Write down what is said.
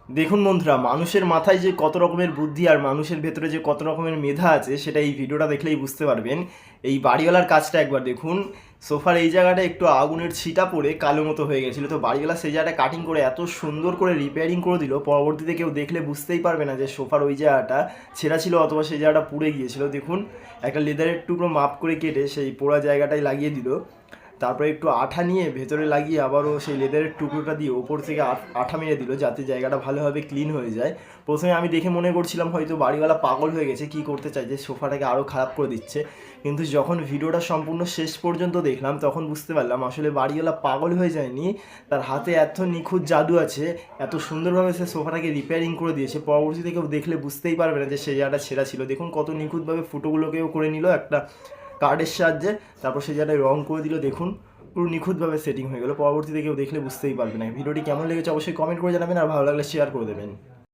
দেখুন বন্ধুরা, মানুষের মাথায় যে কত রকমের বুদ্ধি আর মানুষের ভেতরে যে কত রকমের মেধা আছে সেটা এই ভিডিওটা দেখলেই বুঝতে পারবেন। এই বাড়িওয়ালার কাজটা একবার দেখুন। সোফার এই জায়গাটা একটু আগুনের ছিটা পড়ে কালো মতো হয়ে গেছিলো, তো বাড়িওয়ালা সেই জায়গাটা কাটিং করে এত সুন্দর করে রিপেয়ারিং করে দিল, পরবর্তীতে কেউ দেখলে বুঝতেই পারবে না যে সোফার ওই জায়গাটা ছেঁড়া ছিল অথবা সেই জায়গাটা পুড়ে গিয়েছিল। দেখুন, একটা লেদারের টুকরো মাপ করে কেটে সেই পোড়া জায়গাটায় লাগিয়ে দিল। তারপরে একটু আঠা নিয়ে ভেতরে লাগিয়ে আবারও সেই লেদারের টুকরোটা দিয়ে ওপর থেকে আঠা মেরে দিল যাতে জায়গাটা ভালোভাবে ক্লিন হয়ে যায়। প্রথমে আমি দেখে মনে করছিলাম হয়তো বাড়িওয়ালা পাগল হয়ে গেছে, কি করতে চাই যে সোফাটাকে আরও খারাপ করে দিচ্ছে, কিন্তু যখন ভিডিওটা সম্পূর্ণ শেষ পর্যন্ত দেখলাম তখন বুঝতে পারলাম আসলে বাড়িওয়ালা পাগল হয়ে যায়নি, তার হাতে এত নিখুঁত জাদু আছে, এত সুন্দরভাবে সে সোফাটাকে রিপেয়ারিং করে দিয়েছে, পরবর্তীতে কেউ দেখলে বুঝতেই পারবে না যে সেই জায়গাটা ছেঁড়া ছিল। দেখুন কত নিখুঁতভাবে ফুটোগুলোকেও করে নিল একটা কার্ডের সাহায্যে, তারপর সেই জায়গায় রং করে দিল। দেখুন পুরো নিখুঁতভাবে সেটিং হয়ে গেল, পরবর্তীতে কেউ দেখলে বুঝতেই পারবে না। ভিডিওটি কেমন লেগেছে অবশ্যই কমেন্ট করে জানাবেন, আর ভালো লাগলে শেয়ার করে দেবেন।